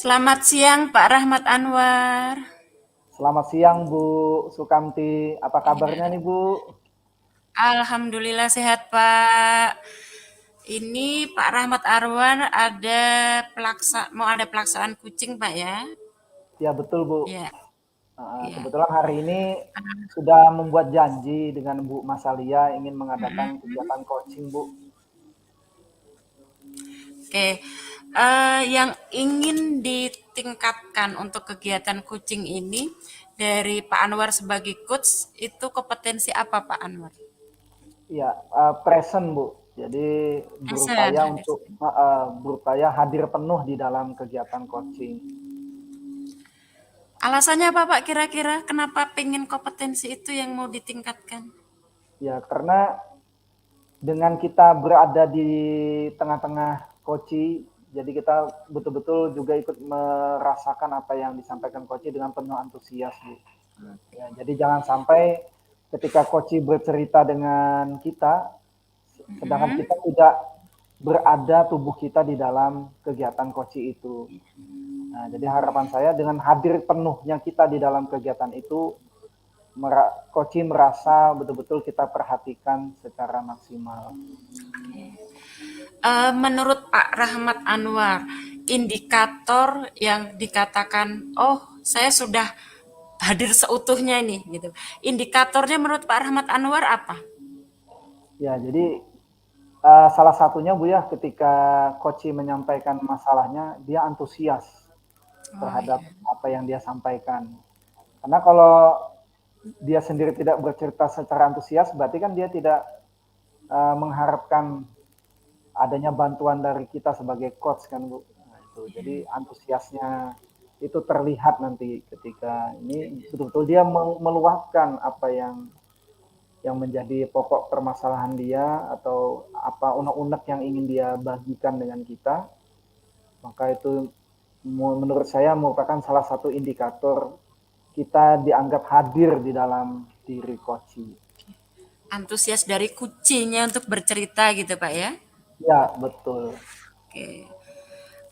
Selamat siang Pak Rahmat Anwar. Selamat siang Bu Sukamti, apa kabarnya Iya. nih Bu? Alhamdulillah sehat Pak. Ini Pak Rahmat Anwar mau ada pelaksanaan kucing Pak ya? Ya betul Bu. Ya, ya. Kebetulan hari ini sudah membuat janji dengan Bu Masalia ingin mengadakan Mm-mm. kegiatan coaching Bu. Oke. Yang ingin ditingkatkan untuk kegiatan kucing ini dari Pak Anwar sebagai coach itu kompetensi apa Pak Anwar? Ya, present Bu. Jadi Present, hadir. berupaya hadir penuh di dalam kegiatan coaching. Alasannya apa Pak kira-kira? Kenapa pengen kompetensi itu yang mau ditingkatkan? Ya karena dengan kita berada di tengah-tengah koci, jadi kita betul-betul juga ikut merasakan apa yang disampaikan koci dengan penuh antusias, Bu. Ya, jadi jangan sampai ketika koci bercerita dengan kita, sedangkan Mm-mm. kita tidak berada tubuh kita di dalam kegiatan koci itu. Nah, jadi harapan saya dengan hadir penuhnya kita di dalam kegiatan itu, koci merasa betul-betul kita perhatikan secara maksimal. Menurut Pak Rahmat Anwar, indikator yang dikatakan, oh saya sudah hadir seutuhnya ini, gitu. Indikatornya menurut Pak Rahmat Anwar apa? Ya, jadi salah satunya Bu ya, ketika koci menyampaikan masalahnya, dia antusias Oh terhadap iya. apa yang dia sampaikan. Karena kalau dia sendiri tidak bercerita secara antusias, berarti kan dia tidak mengharapkan adanya bantuan dari kita sebagai coach kan Bu. Nah, itu. Jadi antusiasnya itu terlihat nanti ketika ini betul-betul dia meluapkan apa yang menjadi pokok permasalahan dia atau apa unek-unek yang ingin dia bagikan dengan kita, maka itu menurut saya merupakan salah satu indikator kita dianggap hadir di dalam diri koci. Antusias dari kucingnya untuk bercerita gitu Pak ya? Ya, betul. Oke.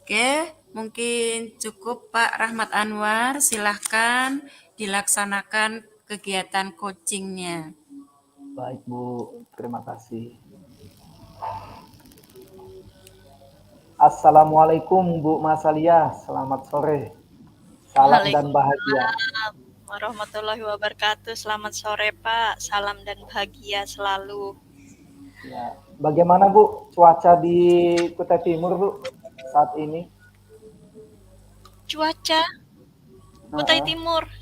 Oke, mungkin cukup Pak Rahmat Anwar, silahkan dilaksanakan kegiatan coachingnya. Baik, Bu. Terima kasih. Assalamualaikum, Bu Masalia. Selamat sore. Salam dan bahagia. Waalaikumsalam warahmatullahi wabarakatuh. Selamat sore Pak, salam dan bahagia selalu. Ya. Bagaimana, Bu, cuaca di Kutai Timur, Bu, saat ini? Cuaca Heeh.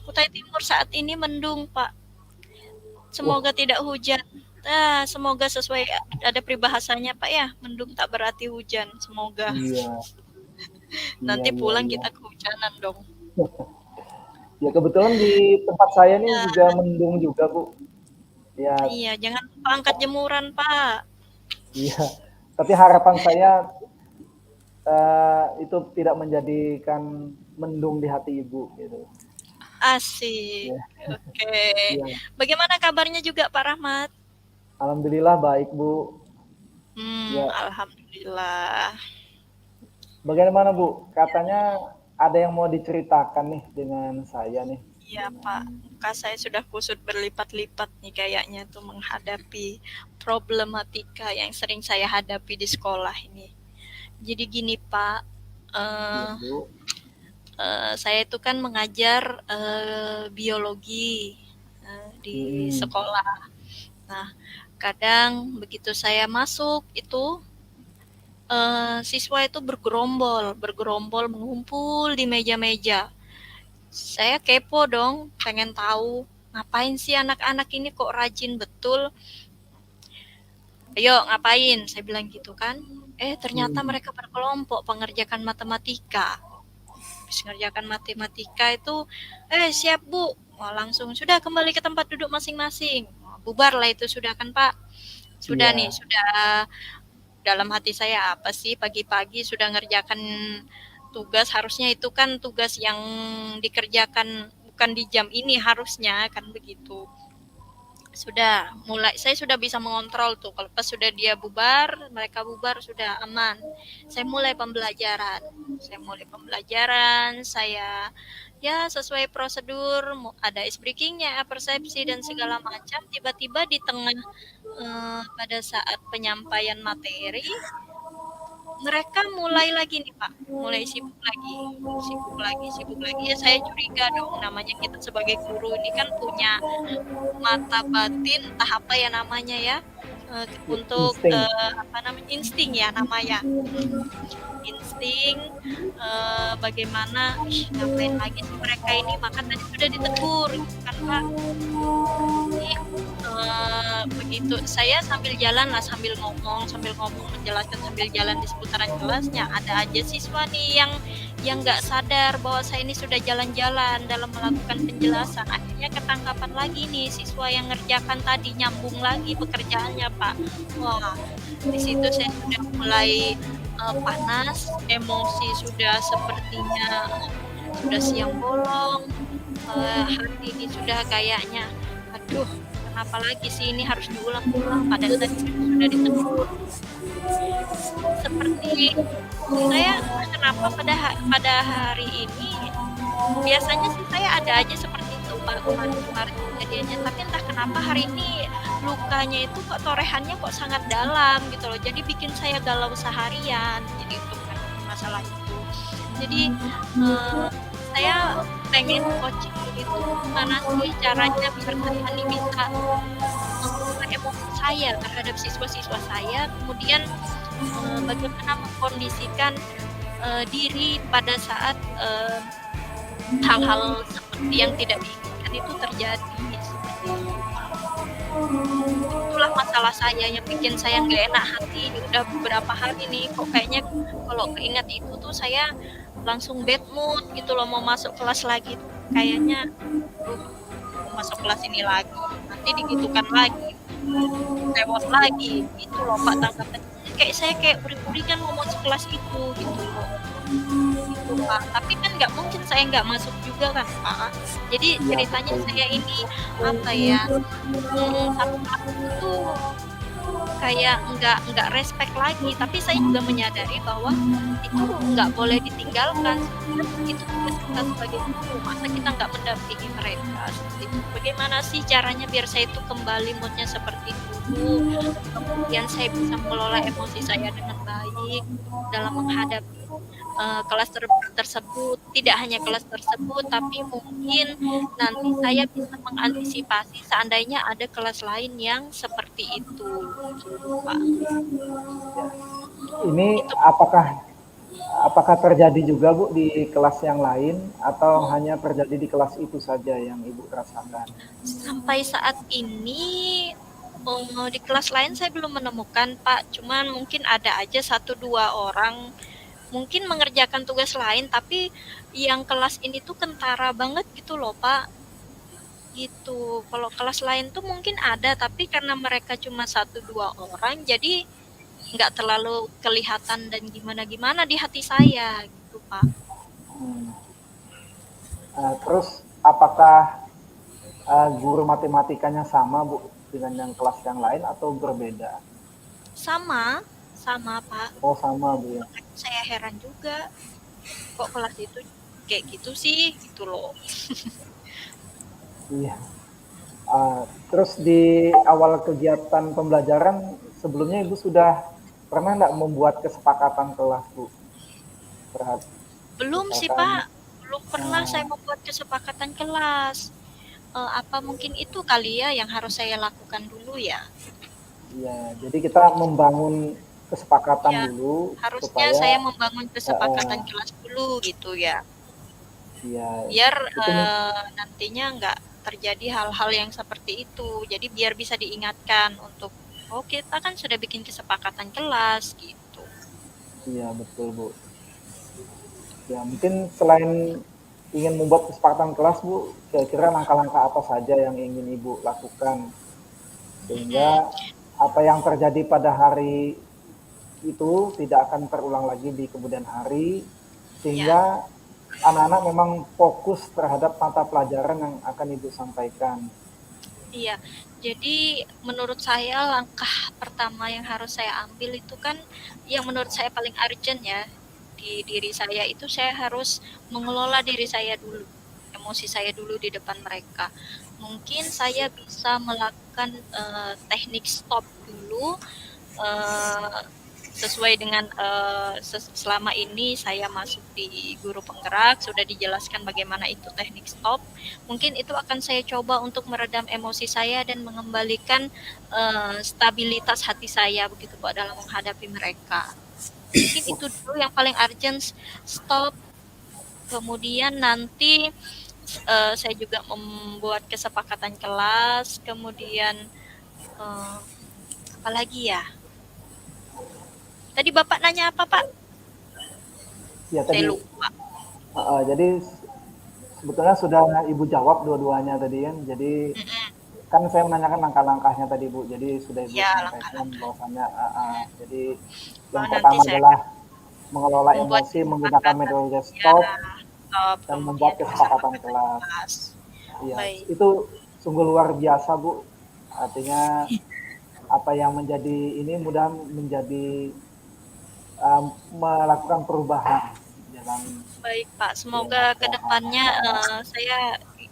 Kutai Timur saat ini mendung Pak. Wah, Semoga tidak hujan. Nah, semoga sesuai ada peribahasanya Pak ya, mendung tak berarti hujan. Semoga iya, iya, nanti iya, pulang iya. kita kehujanan dong. Ya kebetulan di tempat saya nih Ya, juga mendung juga, Bu. Ya, iya, jangan lupa angkat jemuran Pak. iya. Tapi harapan saya itu tidak menjadikan mendung di hati Ibu gitu. Asik. Ya, Oke. iya. Bagaimana kabarnya juga Pak Rahmat? Alhamdulillah baik, Bu. Ya, Alhamdulillah. bagaimana, Bu? Katanya ada yang mau diceritakan nih dengan saya nih. Iya Pak, muka saya sudah kusut berlipat-lipat nih kayaknya tuh menghadapi problematika yang sering saya hadapi di sekolah ini. Jadi gini Pak, Iya, eh, Bu. saya itu kan mengajar biologi di Mm-mm. sekolah. Nah, kadang begitu saya masuk itu siswa itu bergerombol mengumpul di meja-meja. Saya kepo dong, pengen tahu ngapain sih anak-anak ini kok rajin betul. Ayo ngapain, saya bilang gitu kan. Ternyata Mm. mereka berkelompok pengerjakan matematika. Habis mengerjakan matematika itu, siap Bu. Wah, langsung sudah kembali ke tempat duduk masing-masing. Bubar lah itu sudah kan Pak. Sudah nih, Iya, sudah dalam hati saya apa sih pagi-pagi sudah ngerjakan tugas, harusnya itu kan tugas yang dikerjakan bukan di jam ini harusnya kan begitu. Sudah mulai, saya sudah bisa mengontrol tuh. Kalau pas sudah dia bubar, mereka bubar, sudah aman. Saya mulai pembelajaran. Saya ya sesuai prosedur, ada ice breakingnya, persepsi dan segala macam. Tiba-tiba di tengah pada saat penyampaian materi, mereka mulai lagi nih Pak, mulai sibuk lagi. Ya saya curiga dong, namanya kita sebagai guru ini kan punya mata batin, entah apa ya namanya ya, untuk, Insting. apa namanya, insting ya namanya, insting, bagaimana, "Ih, ngapain lagi sih mereka ini?" Maka tadi sudah ditegur gitu kan, Pak. Jadi, begitu saya sambil ngomong, menjelaskan sambil jalan di seputaran kelasnya, ada aja siswa nih yang nggak sadar bahwa saya ini sudah jalan-jalan dalam melakukan penjelasan. Akhirnya ketangkapan lagi nih siswa yang ngerjakan tadi, nyambung lagi pekerjaannya, Pak. Wah, di situ saya sudah mulai, panas, emosi sudah sepertinya sudah siang bolong, hari ini sudah kayaknya, "Aduh, kenapa lagi sih ini harus diulang-ulang?" Padahal tadi sudah ditegur. Seperti saya kenapa pada hari ini biasanya sih saya ada aja seperti itu, Pak, kemarin-kemarin kejadiannya, tapi entah kenapa hari ini lukanya itu kok torehannya kok sangat dalam gitu loh, jadi bikin saya galau seharian, jadi itu bukan masalah itu. Jadi, saya pengen coaching itu gimana sih caranya biar saya nih bisa mengelola emosi saya terhadap siswa-siswa saya, kemudian, bagaimana mengkondisikan, diri pada saat, hal-hal seperti yang tidak diinginkan itu terjadi, seperti itu, Pak. Itulah masalah saya yang bikin saya nggak enak hati, udah beberapa hari nih, kok kayaknya kalau keingat itu tuh saya langsung bad mood gitu loh, mau masuk kelas lagi tuh kayaknya, "Duh, mau masuk kelas ini lagi, nanti digitukan lagi, lewat lagi." Gitu loh, Pak, tanggapannya. Kayak saya kayak uring-uringan mau masuk kelas itu, gitu loh. Gitu, Pak. Tapi kan nggak mungkin saya nggak masuk juga kan, Pak. Jadi Ya, ceritanya betul. saya ini, apa ya, satu kelas itu tuh kayak nggak respect lagi, tapi saya juga menyadari bahwa itu nggak boleh ditinggalkan, kan itu tugas kita sebagai guru, masa kita nggak mendampingi mereka, seperti itu. Bagaimana sih caranya biar saya itu kembali mood-nya seperti dulu, kemudian saya bisa mengelola emosi saya dengan baik dalam menghadapi, kelas tersebut, tidak hanya kelas tersebut, tapi mungkin nanti saya bisa mengantisipasi seandainya ada kelas lain yang seperti itu, gitu, Pak. Ini Itu apakah apakah terjadi juga Bu di kelas yang lain atau hanya terjadi di kelas itu saja yang Ibu rasakan? sampai saat ini, di kelas lain saya belum menemukan, Pak. Cuman mungkin ada aja satu 2 orang mungkin mengerjakan tugas lain, tapi yang kelas ini tuh kentara banget gitu loh, Pak. Gitu. Kalau kelas lain tuh mungkin ada, tapi karena mereka cuma satu 2 orang, jadi nggak terlalu kelihatan dan gimana-gimana di hati saya gitu, Pak. Hmm. Terus apakah guru matematikanya sama Bu dengan yang kelas yang lain atau berbeda? Sama, sama, Pak. Oh sama Bu ya. Makanya saya heran juga, kok kelas itu kayak gitu sih, gitu loh. Iya. Terus di awal kegiatan pembelajaran sebelumnya Ibu sudah pernah nggak membuat kesepakatan kelas Bu? Terhadap Belum sih, misalkan, Pak. Belum pernah saya membuat kesepakatan kelas. Apa mungkin itu kali ya yang harus saya lakukan dulu ya? ya, jadi kita membangun kesepakatan Ya, dulu harusnya supaya, saya membangun kesepakatan uh, kelas dulu gitu ya. ya Biar, itu nantinya nggak terjadi hal-hal yang seperti itu. Jadi biar bisa diingatkan untuk, "Oh, kita kan sudah bikin kesepakatan kelas," gitu. ya betul Bu. Ya mungkin selain ingin membuat kesepakatan kelas Bu, kira-kira langkah-langkah apa saja yang ingin Ibu lakukan Mhm, sehingga apa yang terjadi pada hari itu tidak akan terulang lagi di kemudian hari, ya. sehingga anak-anak memang fokus terhadap mata pelajaran yang akan Ibu sampaikan. Iya, jadi menurut saya langkah pertama yang harus saya ambil itu kan yang menurut saya paling urgent ya di diri saya itu saya harus mengelola diri saya dulu, emosi saya dulu di depan mereka. Mungkin saya bisa melakukan teknik stop dulu, eh, sesuai dengan selama ini saya masuk di guru penggerak sudah dijelaskan bagaimana itu teknik stop. Mungkin itu akan saya coba untuk meredam emosi saya dan mengembalikan stabilitas hati saya begitu Pak dalam menghadapi mereka. Mungkin itu dulu yang paling urgent, stop. Kemudian nanti saya juga membuat kesepakatan kelas, kemudian uh, apalagi ya? Tadi Bapak nanya apa Pak? Ya Saya tadi, lupa. jadi sebetulnya sudah Ibu jawab dua-duanya tadi kan. Jadi Mm-mm. kan saya menanyakan langkah-langkahnya tadi Bu. Jadi sudah Ibu Ya, sampaikan langkah-langkah. bahwasannya, jadi yang Oh, nanti pertama saya akan adalah mengelola membuat emosi menggunakan kesepakatan. metode Ya, stop stop, dan membuat kemudian kesepakatan kesepakatan kelas. kelas. Iya, Baik. itu sungguh luar biasa Bu. Artinya apa yang menjadi ini mudah menjadi melakukan perubahan dalam Baik, Pak. ya, Semoga kedepannya masalah. saya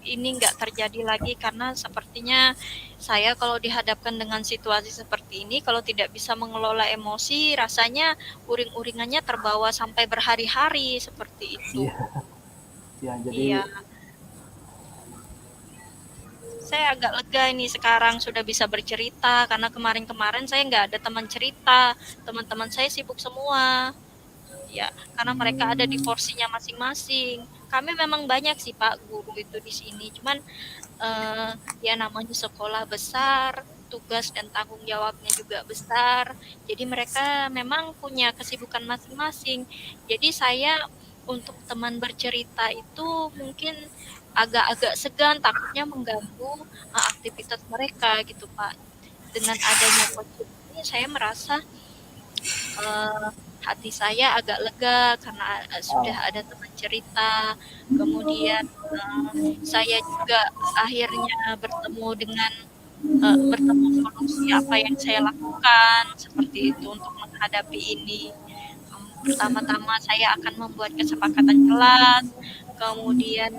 ini nggak terjadi lagi karena sepertinya saya kalau dihadapkan dengan situasi seperti ini, kalau tidak bisa mengelola emosi, rasanya uring-uringannya terbawa sampai berhari-hari seperti itu. Iya, ya, jadi Iya. Saya agak lega ini sekarang sudah bisa bercerita karena kemarin-kemarin saya nggak ada teman cerita, teman-teman saya sibuk semua. Ya, karena mereka ada di porsinya masing-masing. Kami memang banyak sih Pak guru itu di sini, cuman eh, ya namanya sekolah besar, tugas dan tanggung jawabnya juga besar. Jadi mereka memang punya kesibukan masing-masing. Jadi saya untuk teman bercerita itu mungkin agak-agak segan, takutnya mengganggu aktivitas mereka gitu Pak. Dengan adanya coaching ini saya merasa eh, hati saya agak lega karena sudah ada teman cerita. Kemudian saya juga akhirnya bertemu solusi apa yang saya lakukan seperti itu untuk menghadapi ini. Pertama-tama saya akan membuat kesepakatan kelas, kemudian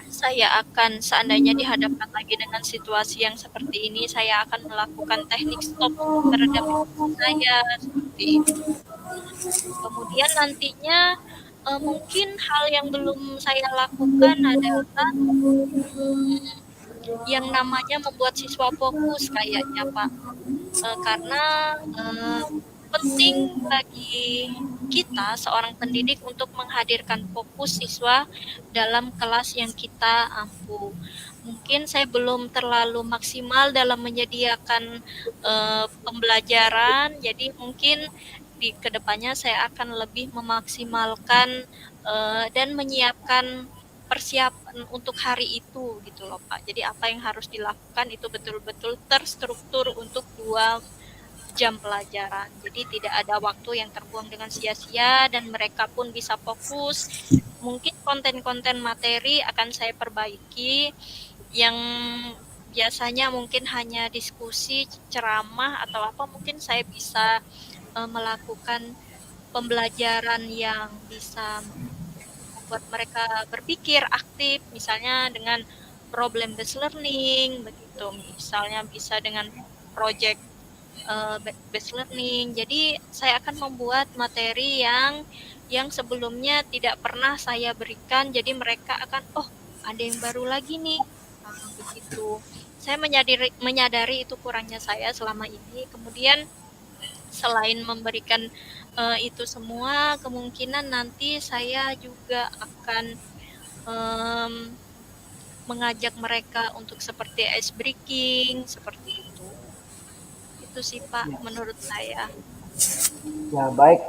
saya akan seandainya dihadapkan lagi dengan situasi yang seperti ini, saya akan melakukan teknik stop untuk meredam emosi saya seperti itu. Kemudian nantinya mungkin hal yang belum saya lakukan adalah yang namanya membuat siswa fokus kayaknya Pak. Karena eh, penting bagi kita seorang pendidik untuk menghadirkan fokus siswa dalam kelas yang kita ampu. Mungkin saya belum terlalu maksimal dalam menyediakan pembelajaran, jadi mungkin di kedepannya saya akan lebih memaksimalkan dan menyiapkan persiapan untuk hari itu gitu loh Pak. Jadi apa yang harus dilakukan itu betul-betul terstruktur untuk 2 jam pelajaran. Jadi tidak ada waktu yang terbuang dengan sia-sia dan mereka pun bisa fokus. Mungkin konten-konten materi akan saya perbaiki yang biasanya mungkin hanya diskusi, ceramah atau apa mungkin saya bisa melakukan pembelajaran yang bisa membuat mereka berpikir aktif misalnya dengan problem based learning begitu. Misalnya bisa dengan project based learning. Jadi saya akan membuat materi yang sebelumnya tidak pernah saya berikan. Jadi mereka akan oh ada yang baru lagi nih. Begitu. Saya menyadari itu kurangnya saya selama ini. Kemudian selain memberikan itu semua, kemungkinan nanti saya juga akan um, mengajak mereka untuk seperti ice breaking, seperti itu. Itu sih Pak, ya, menurut saya. ya baik.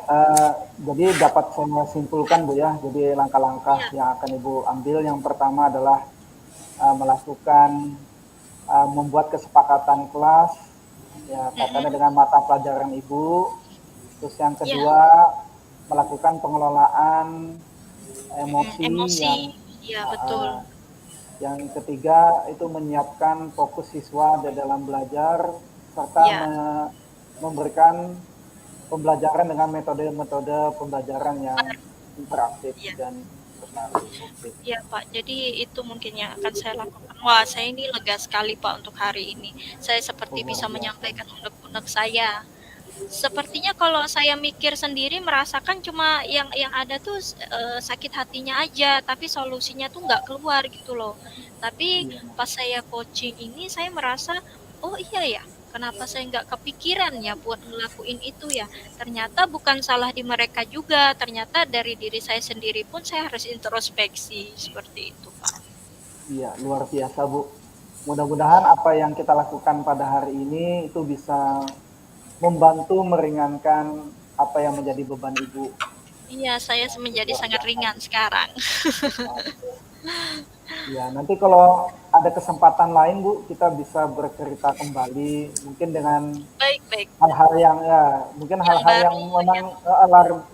Jadi dapat saya simpulkan Bu ya. Jadi langkah-langkah Ya, yang akan Ibu ambil yang pertama adalah melakukan membuat kesepakatan kelas ya kaitannya mm-mm. dengan mata pelajaran Ibu. Terus yang Ya, kedua melakukan pengelolaan emosi emosi. yang Ya, uh, betul. uh, Yang ketiga itu menyiapkan fokus siswa di dalam belajar serta Ya, memberikan pembelajaran dengan metode-metode pembelajaran yang interaktif ya. dan menarik. Oke. Iya Pak, jadi itu mungkin yang akan saya lakukan. Wah, saya ini lega sekali Pak untuk hari ini. Saya seperti Oh, luar bisa biasa. menyampaikan unek-unek saya. Sepertinya kalau saya mikir sendiri merasakan cuma yang ada tuh sakit hatinya aja, tapi solusinya tuh nggak keluar gitu loh. Tapi Iya. pas saya coaching ini saya merasa, oh iya ya, kenapa saya nggak kepikiran ya buat ngelakuin itu ya? Ternyata bukan salah di mereka juga, ternyata dari diri saya sendiri pun saya harus introspeksi seperti itu, Pak. Iya, luar biasa, Bu. Mudah-mudahan apa yang kita lakukan pada hari ini itu bisa membantu meringankan apa yang menjadi beban Ibu. Iya, saya menjadi Luar sangat biasa. ringan sekarang. Oke. Ya, nanti kalau ada kesempatan lain, Bu, kita bisa bercerita kembali, mungkin dengan Baik, baik. hal-hal yang ya, mungkin Yang hal-hal yang baru memang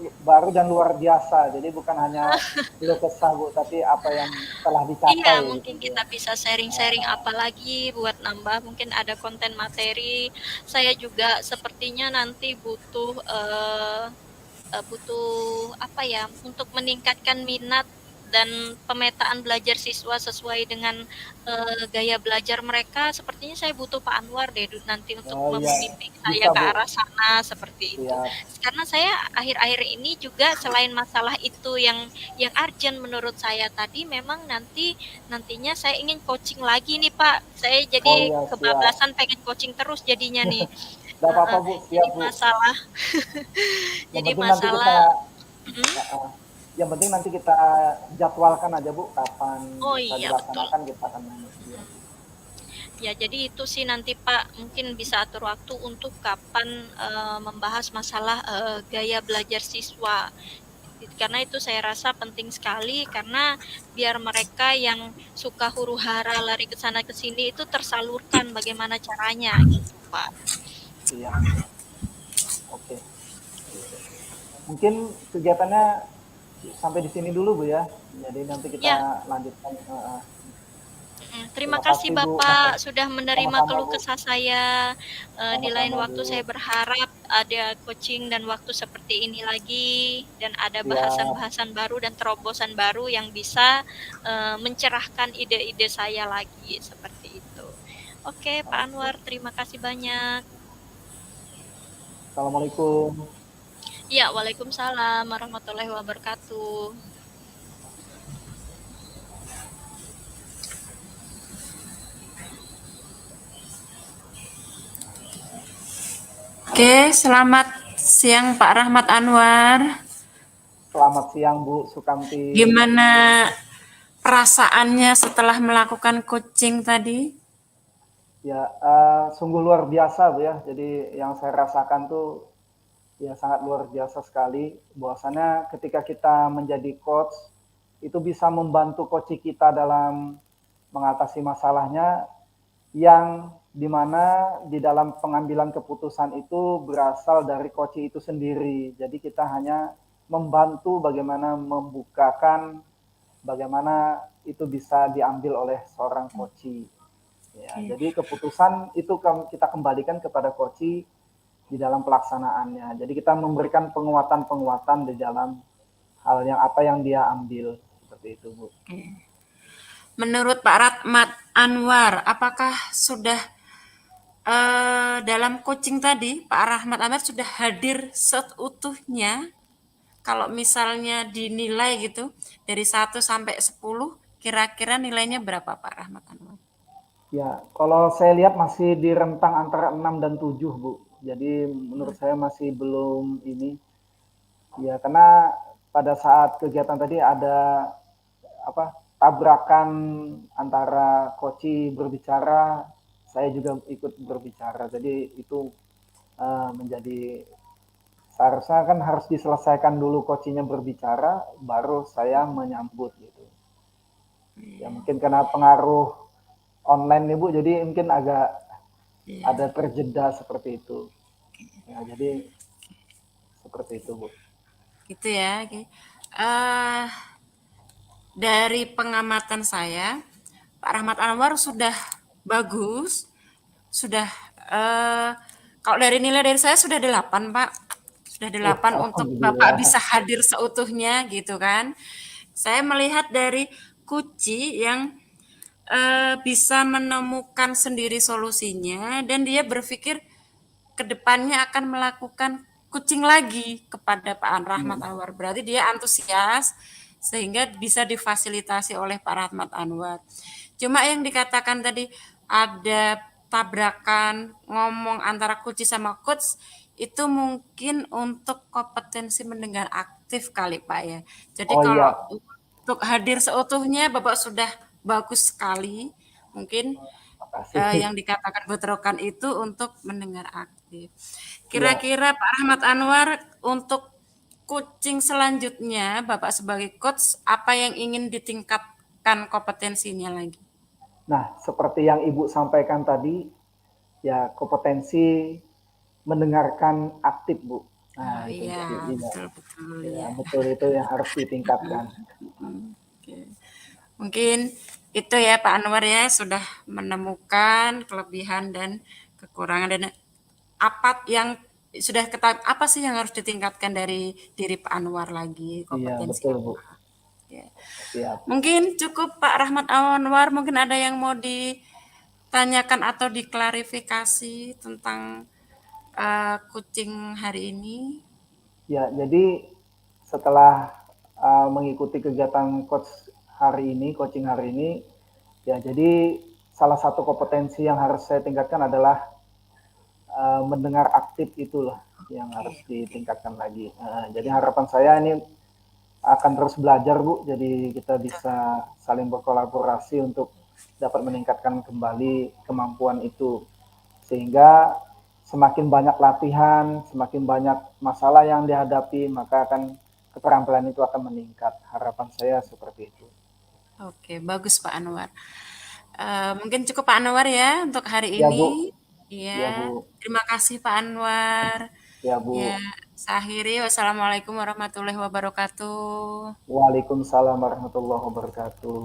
ya. baru dan luar biasa. Jadi bukan hanya keluh kesah, Bu, tapi apa yang telah Iya, dicapai mungkin gitu ya. kita bisa sharing-sharing apa lagi buat nambah mungkin ada konten materi. Saya juga sepertinya nanti butuh butuh apa ya, untuk meningkatkan minat dan pemetaan belajar siswa sesuai dengan gaya belajar mereka. Sepertinya saya butuh Pak Anwar deh nanti untuk Oh iya, membimbing saya bisa, ke Bu. arah sana seperti itu. Siap. Karena saya akhir-akhir ini juga selain masalah itu yang urgent menurut saya tadi, memang nantinya saya ingin coaching lagi nih Pak. Saya Oh jadi iya, siap. kebablasan pengen coaching terus jadinya nih. Gak apa-apa, Heeh, Bu. jadi Siap, Bu. masalah Yang jadi penting nanti kita masalah mhm? yang penting nanti kita jadwalkan aja, Bu, kapan Oh bisa iya betul. dilaksanakan kita akan iya. Ya jadi itu sih nanti Pak mungkin bisa atur waktu untuk kapan membahas masalah gaya belajar siswa. Karena itu saya rasa penting sekali karena biar mereka yang suka huru-hara lari ke sana ke sini itu tersalurkan bagaimana caranya gitu Pak. Iya. Oke. Mungkin kegiatannya sampai di sini dulu, Bu, ya. Jadi nanti Ya, kita lanjutkan. terima Terima kasih kasih, Bu. Bapak sudah menerima Sama-sama, keluh Bu. kesah saya. Di lain Sama-sama, waktu saya Bu. berharap ada coaching dan waktu seperti ini lagi dan ada Siap. bahasan-bahasan baru dan terobosan baru yang bisa mencerahkan ide-ide saya lagi seperti itu. Oke, Pak Oke. Anwar, terima kasih banyak. Assalamualaikum. Ya, Waalaikumsalam warahmatullahi wabarakatuh. Oke, selamat siang Pak Rahmat Anwar. Selamat siang, Bu Sukamti. Gimana perasaannya setelah melakukan coaching tadi? Ya, sungguh luar biasa, Bu, ya. Jadi yang saya rasakan tuh ya sangat luar biasa sekali. Bahwasannya ketika kita menjadi coach, itu bisa membantu coach kita dalam mengatasi masalahnya yang dimana di dalam pengambilan keputusan itu berasal dari coach itu sendiri. Jadi kita hanya membantu bagaimana membukakan bagaimana itu bisa diambil oleh seorang coach. Ya, Oke. jadi keputusan itu kita kembalikan kepada coach di dalam pelaksanaannya. Jadi kita memberikan penguatan-penguatan di dalam hal yang apa yang dia ambil seperti itu, Bu. Menurut Pak Rahmat Anwar, apakah sudah dalam coaching tadi Pak Rahmat Anwar sudah hadir seutuhnya? Kalau misalnya dinilai gitu dari 1 sampai 10, kira-kira nilainya berapa Pak Rahmat Anwar? Ya, kalau saya lihat masih di rentang antara 6 dan 7, Bu. Jadi menurut saya masih belum ini. Ya, karena pada saat kegiatan tadi ada apa tabrakan antara koci berbicara, saya juga ikut berbicara. Jadi itu menjadi seharusnya kan harus diselesaikan dulu kocinya berbicara, baru saya menyambut gitu. Ya mungkin karena pengaruh online nih Bu, jadi mungkin agak Iya, ada terjeda seperti itu. Ya, jadi seperti itu Bu. gitu ya. Oke. Dari pengamatan saya, Pak Rahmat Anwar sudah bagus, sudah eh, kalau dari nilai dari saya sudah 8, Pak. Sudah 8 untuk Bapak Alhamdulillah. bisa hadir seutuhnya gitu kan. Saya melihat dari Kuci yang bisa menemukan sendiri solusinya dan dia berpikir ke depannya akan melakukan kucing lagi kepada Pak Rahmat Hmm. Anwar. Berarti dia antusias sehingga bisa difasilitasi oleh Pak Rahmat Anwar. Cuma yang dikatakan tadi ada tabrakan ngomong antara Kuci sama coach itu mungkin untuk kompetensi mendengar aktif kali Pak ya. Jadi Oh kalau iya, untuk hadir seutuhnya Bapak sudah bagus sekali. Mungkin makasih. yang dikatakan Botrokan itu untuk mendengar aktif. Ya, Kira-kira Pak Rahmat Anwar untuk coaching selanjutnya, Bapak sebagai coach, apa yang ingin ditingkatkan kompetensinya lagi? nah seperti yang Ibu sampaikan tadi, ya kompetensi mendengarkan aktif, Bu. Oh Nah, itu iya, jadi iya, betul-betul ya ya. betul itu yang harus ditingkatkan. Oke. Mungkin itu ya Pak Anwar ya sudah menemukan kelebihan dan kekurangan dan apa yang sudah ketahui apa sih yang harus ditingkatkan dari diri Pak Anwar lagi, Iya, kompetensi betul, Bu. apa? Ya. Siap. Mungkin cukup Pak Rahmat Anwar, mungkin ada yang mau ditanyakan atau diklarifikasi tentang kucing hari ini. Ya, jadi setelah mengikuti kegiatan coaching hari ini, ya jadi salah satu kompetensi yang harus saya tingkatkan adalah mendengar aktif itulah yang harus Oke, oke. ditingkatkan lagi. Jadi harapan saya ini akan terus belajar, Bu. Jadi kita bisa saling berkolaborasi untuk dapat meningkatkan kembali kemampuan itu. Sehingga semakin banyak latihan, semakin banyak masalah yang dihadapi, maka akan keterampilan itu akan meningkat. Harapan saya seperti itu. Oke, bagus Pak Anwar. Mungkin cukup Pak Anwar ya untuk hari Ya, Bu. ini. Ya, Ya, Bu. terima kasih Pak Anwar. Ya, Ya, Bu. saya akhiri. Wassalamualaikum warahmatullahi wabarakatuh. Waalaikumsalam warahmatullahi wabarakatuh.